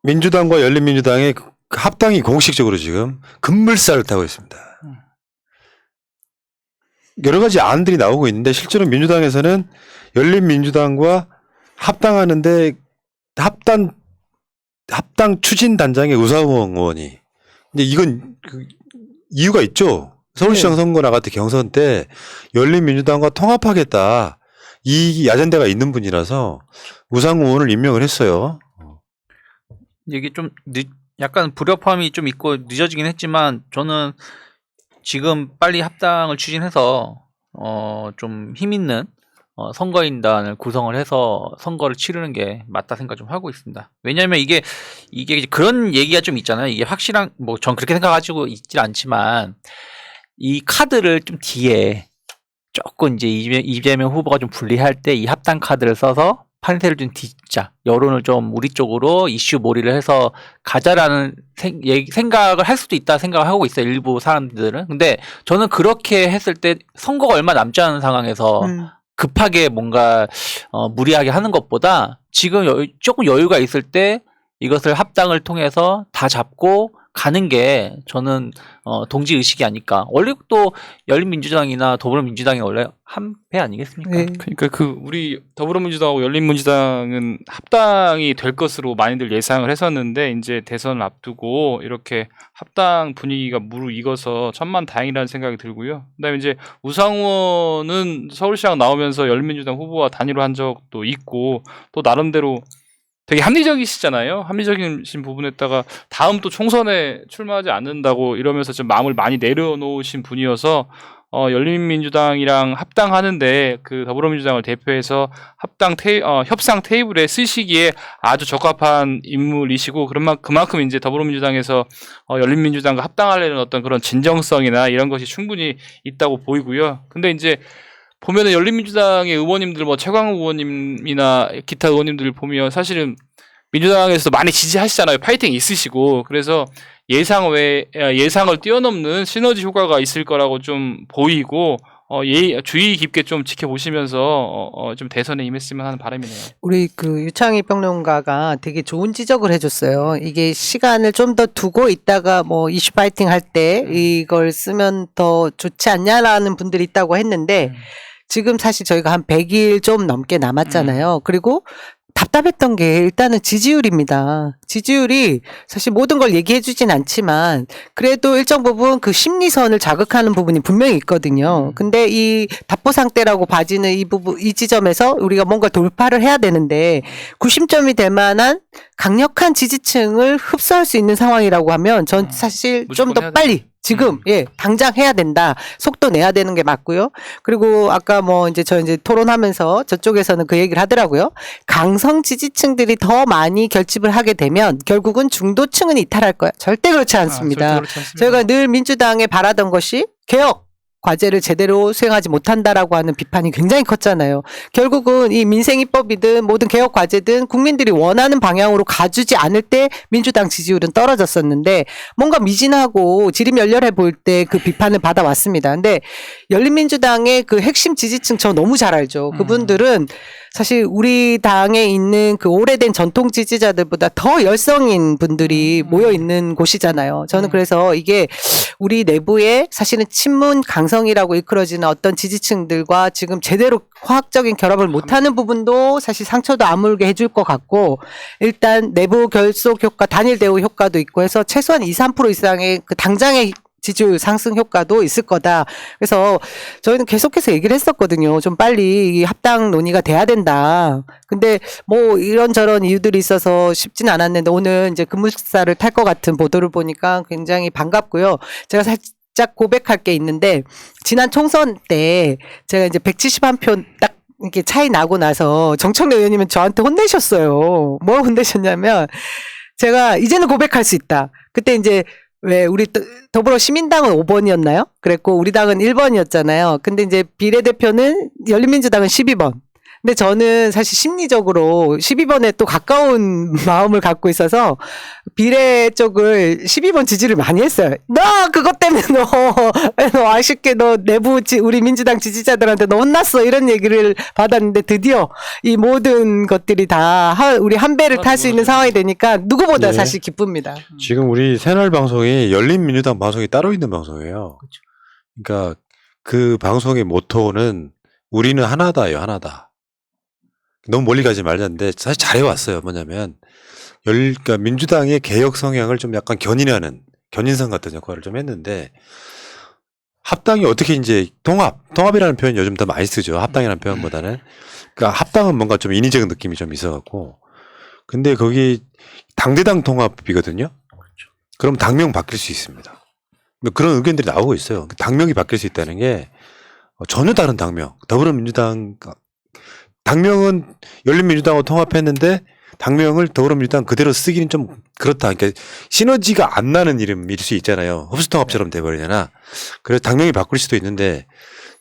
민주당과 열린민주당의 그 합당이 공식적으로 지금 급물살을 타고 있습니다. 여러 가지 안들이 나오고 있는데 실제로 민주당에서는 열린민주당과 합당하는데 합당 추진단장의 우상호 의원이 근데 이건 그 이유가 있죠. 서울시장 선거 나갈 때 경선 때 열린민주당과 통합하겠다 이 아젠다가 있는 분이라서 우상호 의원을 임명을 했어요. 이게 좀 약간 불협화음이 좀 있고 늦어지긴 했지만 저는 지금 빨리 합당을 추진해서 좀 힘 있는 선거인단을 구성을 해서 선거를 치르는 게 맞다 생각 좀 하고 있습니다. 왜냐하면 이게 이제 그런 얘기가 좀 있잖아요. 이게 확실한 뭐 전 그렇게 생각하지고 있질 않지만 이 카드를 좀 뒤에 조금 이제 이재명 후보가 좀 불리할 때 이 합당 카드를 써서 판세를 좀 뒤집자, 여론을 좀 우리 쪽으로 이슈 몰이를 해서 가자라는 생각을 할 수도 있다 생각을 하고 있어요. 일부 사람들은. 근데 저는 그렇게 했을 때 선거가 얼마 남지 않은 상황에서 급하게 뭔가 무리하게 하는 것보다 지금 조금 여유가 있을 때 이것을 합당을 통해서 다 잡고 가는 게 저는 동지 의식이 아닐까. 원래 또 열린민주당이나 더불어민주당이 원래 한 배 아니겠습니까? 네. 그러니까 그 우리 더불어민주당하고 열린민주당은 합당이 될 것으로 많이들 예상을 했었는데 이제 대선을 앞두고 이렇게 합당 분위기가 무르익어서 천만다행이라는 생각이 들고요. 그다음에 이제 우상호는 서울시장 나오면서 열린민주당 후보와 단일화한 적도 있고 또 나름대로 되게 합리적이시잖아요. 합리적이신 부분에다가 다음 또 총선에 출마하지 않는다고 이러면서 좀 마음을 많이 내려놓으신 분이어서 열린민주당이랑 합당하는데 그 더불어민주당을 대표해서 협상 테이블에 쓰시기에 아주 적합한 인물이시고 그만큼 이제 더불어민주당에서 열린민주당과 합당하려는 어떤 그런 진정성이나 이런 것이 충분히 있다고 보이고요. 근데 이제 보면은 열린민주당의 의원님들 뭐 최광욱 의원님이나 기타 의원님들 보면 사실은 민주당에서 많이 지지하시잖아요. 파이팅 있으시고 그래서 예상을 뛰어넘는 시너지 효과가 있을 거라고 좀 보이고 주의 깊게 좀 지켜보시면서 좀 대선에 임했으면 하는 바람이네요. 우리 그 유창희 평론가가 되게 좋은 지적을 해줬어요. 이게 시간을 좀 더 두고 있다가 뭐 이슈 파이팅 할 때 이걸 쓰면 더 좋지 않냐라는 분들이 있다고 했는데 지금 사실 저희가 한 100일 좀 넘게 남았잖아요. 그리고 답답했던 게 일단은 지지율입니다. 지지율이 사실 모든 걸 얘기해 주진 않지만 그래도 일정 부분 그 심리선을 자극하는 부분이 분명히 있거든요. 근데 이 답보상태라고 봐지는 이 지점에서 우리가 뭔가 돌파를 해야 되는데 구심점이 될 만한 강력한 지지층을 흡수할 수 있는 상황이라고 하면 전 사실 좀 더 빨리 지금 당장 해야 된다. 속도 내야 되는 게 맞고요. 그리고 아까 뭐 이제 토론하면서 저쪽에서는 그 얘기를 하더라고요. 강성 지지층들이 더 많이 결집을 하게 되면 결국은 중도층은 이탈할 거야. 절대 그렇지 않습니다. 절대 그렇지 않습니다. 저희가 늘 민주당에 바라던 것이 개혁 과제를 제대로 수행하지 못한다라고 하는 비판이 굉장히 컸잖아요. 결국은 이 민생입법이든 모든 개혁 과제든 국민들이 원하는 방향으로 가주지 않을 때 민주당 지지율은 떨어졌었는데 뭔가 미진하고 지리멸렬해 보일 때 그 비판을 받아왔습니다. 근데 열린민주당의 그 핵심 지지층 저 너무 잘 알죠. 그분들은 사실 우리 당에 있는 그 오래된 전통 지지자들보다 더 열성인 분들이 모여 있는 곳이잖아요. 저는 그래서 이게 우리 내부에 사실은 친문 강성이라고 일컬어지는 어떤 지지층들과 지금 제대로 화학적인 결합을 못하는 부분도 사실 상처도 아물게 해줄 것 같고 일단 내부 결속 효과, 단일 대우 효과도 있고 해서 최소한 2, 3% 이상의 그 당장의 지지율 상승 효과도 있을 거다. 그래서 저희는 계속해서 얘기를 했었거든요. 좀 빨리 이 합당 논의가 돼야 된다. 근데 뭐 이런저런 이유들이 있어서 쉽진 않았는데 오늘 이제 급물살을 탈 것 같은 보도를 보니까 굉장히 반갑고요. 제가 살짝 고백할 게 있는데 지난 총선 때 제가 이제 171표 딱 이렇게 차이 나고 나서 정청래 의원님은 저한테 혼내셨어요. 뭐 혼내셨냐면 제가 이제는 고백할 수 있다. 그때 이제 왜 우리 더불어 시민당은 5번이었나요? 그랬고 우리 당은 1번이었잖아요. 근데 이제 비례대표는 열린민주당은 12번. 근데 저는 사실 심리적으로 12번에 또 가까운 마음을 갖고 있어서 비례 쪽을 12번 지지를 많이 했어요. 너 그것 때문에 너 아쉽게 너 내부 우리 민주당 지지자들한테 너 혼났어 이런 얘기를 받았는데 드디어 이 모든 것들이 다 우리 한 배를 탈 수 있는 상황이 되니까 누구보다 네. 사실 기쁩니다. 지금 우리 새날 방송이 열린민주당 방송이 따로 있는 방송이에요. 그러니까 그 방송의 모토는 우리는 하나다요, 하나다. 너무 멀리 가지 말자는데 사실 잘해왔어요. 뭐냐면 그러니까 민주당의 개혁 성향을 좀 약간 견인하는 견인선 같은 역할을 좀 했는데 합당이 어떻게 이제 통합이라는 표현 요즘 더 많이 쓰죠. 합당이라는 표현보다는. 그러니까 합당은 뭔가 좀 인위적인 느낌이 좀 있어갖고. 근데 거기 당대당 통합이거든요. 그럼 당명 바뀔 수 있습니다. 그런 의견들이 나오고 있어요. 당명이 바뀔 수 있다는 게 전혀 다른 당명. 더불어민주당 당명은 열린민주당하고 통합했는데 당명을 더불어민주당 그대로 쓰기는 좀 그렇다. 그러니까 시너지가 안 나는 이름일 수 있잖아요. 흡수통합처럼 돼버리잖아. 그래서 당명이 바꿀 수도 있는데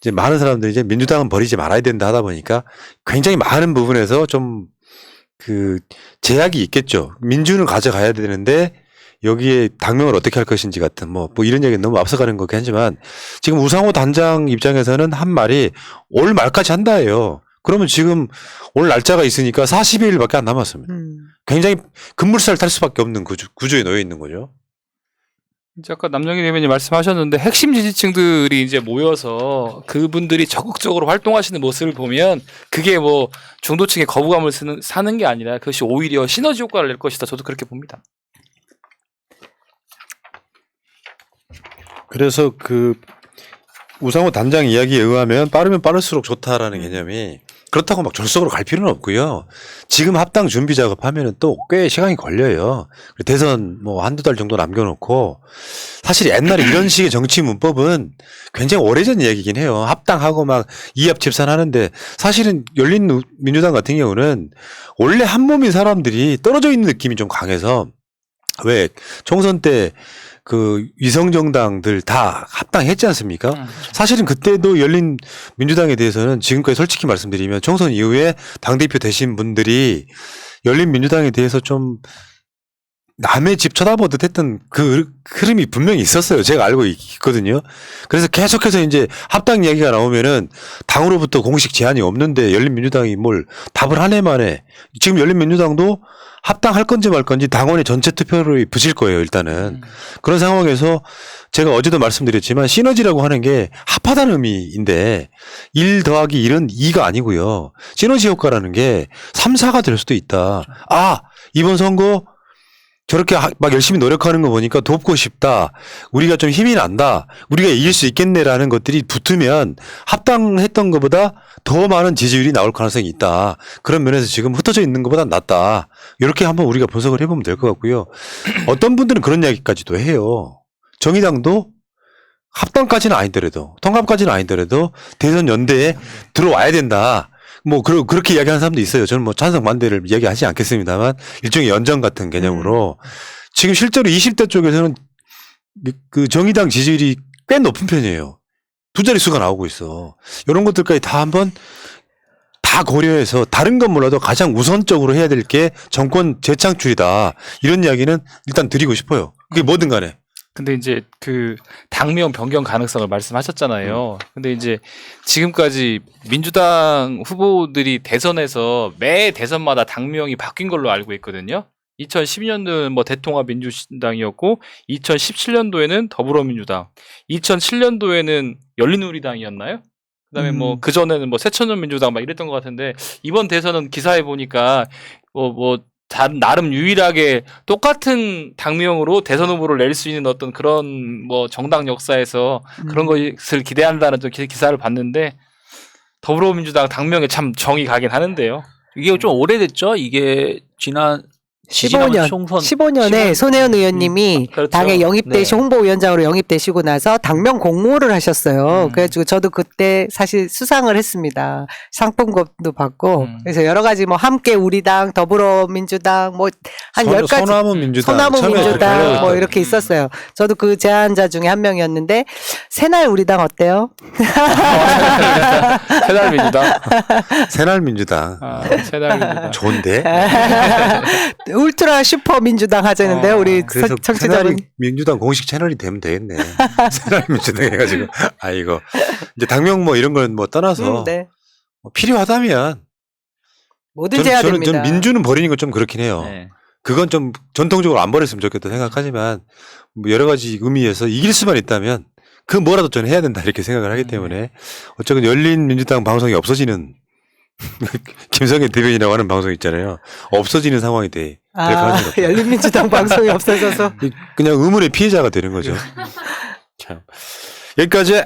이제 많은 사람들이 이제 민주당은 버리지 말아야 된다 하다 보니까 굉장히 많은 부분에서 좀 그 제약이 있겠죠. 민주는 가져가야 되는데 여기에 당명을 어떻게 할 것인지 같은 뭐 이런 얘기는 너무 앞서가는 거긴 하지만 지금 우상호 단장 입장에서는 한 말이 올 말까지 한다예요. 그러면 지금 올 날짜가 있으니까 40일밖에 안 남았습니다. 굉장히 급물살 탈 수밖에 없는 구조에 놓여 있는 거죠. 이제 아까 남영희 대변인 말씀하셨는데 핵심 지지층들이 이제 모여서 그분들이 적극적으로 활동하시는 모습을 보면 그게 뭐 중도층의 거부감을 사는 게 아니라 그것이 오히려 시너지 효과를 낼 것이다. 저도 그렇게 봅니다. 그래서 그 우상호 단장 이야기에 의하면 빠르면 빠를수록 좋다라는 개념이 그렇다고 막 졸속으로 갈 필요는 없고요. 지금 합당 준비 작업하면은 또 꽤 시간이 걸려요. 대선 뭐 한두 달 정도 남겨놓고 사실 옛날에 이런 식의 정치 문법은 굉장히 오래전 이야기긴 해요. 합당하고 막 이합 집산하는데 사실은 열린민주당 같은 경우는 원래 한 몸인 사람들이 떨어져 있는 느낌이 좀 강해서 왜 총선 때 그 위성정당들 다 합당했지 않습니까? 사실은 그때도 열린 민주당에 대해서는 지금까지 솔직히 말씀드리면 총선 이후에 당대표 되신 분들이 열린 민주당에 대해서 좀 남의 집 쳐다보듯 했던 그 흐름이 분명히 있었어요. 제가 알고 있거든요. 그래서 계속해서 이제 합당 이야기가 나오면은 당으로부터 공식 제안이 없는데 열린민주당이 뭘 답을 한 해 만에 지금 열린민주당도 합당할 건지 말 건지 당원의 전체 투표를 붙일 거예요, 일단은. 그런 상황에서 제가 어제도 말씀드렸지만 시너지라고 하는 게 합하다는 의미인데 1 더하기 1은 2가 아니고요. 시너지 효과라는 게 3, 4가 될 수도 있다. 아, 이번 선거 저렇게 막 열심히 노력하는 거 보니까 돕고 싶다. 우리가 좀 힘이 난다. 우리가 이길 수 있겠네라는 것들이 붙으면 합당했던 것보다 더 많은 지지율이 나올 가능성이 있다. 그런 면에서 지금 흩어져 있는 것보다 낫다. 이렇게 한번 우리가 분석을 해보면 될 것 같고요. 어떤 분들은 그런 이야기까지도 해요. 정의당도 합당까지는 아니더라도 통합까지는 아니더라도 대선 연대에 들어와야 된다. 뭐 그렇게 이야기하는 사람도 있어요. 저는 뭐 찬성 반대를 이야기하지 않겠습니다만 일종의 연정 같은 개념으로 지금 실제로 20대 쪽에서는 그 정의당 지지율이 꽤 높은 편이에요. 두 자릿수가 나오고 있어. 이런 것들까지 다 한번 다 고려해서 다른 건 몰라도 가장 우선적으로 해야 될 게 정권 재창출이다. 이런 이야기는 일단 드리고 싶어요. 그게 뭐든 간에. 근데 이제 그 당명 변경 가능성을 말씀하셨잖아요. 근데 이제 지금까지 민주당 후보들이 대선에서 매 대선마다 당명이 바뀐 걸로 알고 있거든요. 2012년도는 뭐 대통합민주당이었고 2017년도에는 더불어민주당, 2007년도에는 열린우리당이었나요? 그다음에 뭐 그전에는 뭐 새천년민주당 막 이랬던 것 같은데 이번 대선은 기사에 보니까 나름 유일하게 똑같은 당명으로 대선 후보를 낼 수 있는 어떤 그런 뭐 정당 역사에서 그런 것을 기대한다는 또 기사를 봤는데 더불어민주당 당명에 참 정이 가긴 하는데요. 이게 좀 오래됐죠. 이게 지난 지지나면 총선 15년에 손혜원 의원님이 그렇죠. 당에 영입되시 네. 홍보위원장으로 영입되시고 나서 당명 공모를 하셨어요. 음. 그래가지고 저도 그때 사실 수상을 했습니다. 상품권도 받고 그래서 여러 가지 뭐 함께 우리당, 더불어민주당 뭐 한 10가지 소나무 민주당, 소나무 처음에 그렇게 민주당 하려고 뭐 했더니. 이렇게 있었어요. 저도 그 제안자 중에 한 명이었는데 새날 우리당 어때요? 새날민주당. 새날민주당 새날민주당. 좋은데. 울트라 슈퍼 민주당 하자는데요. 우리 그래서 청취자분. 새날민주당 공식 채널이 되면 되겠네. 새날민주당 해가지고 이거 이제 당명 뭐 이런 건 뭐 떠나서 네. 뭐 필요하다면 뭐든지 해야 됩니다. 저는 민주는 버리는 건 좀 그렇긴 해요. 네. 그건 좀 전통적으로 안 버렸으면 좋겠다 생각하지만 뭐 여러 가지 의미에서 이길 수만 있다면 그 뭐라도 저는 해야 된다 이렇게 생각을 하기 때문에 어쨌든 열린 민주당 방송이 없어지는 김성현 대변이라고 하는 방송 있잖아요. 없어지는 상황이 돼. 될 가능성이 없다. 열린민주당 방송이 없어져서 그냥 의문의 피해자가 되는 거죠. 참. 여기까지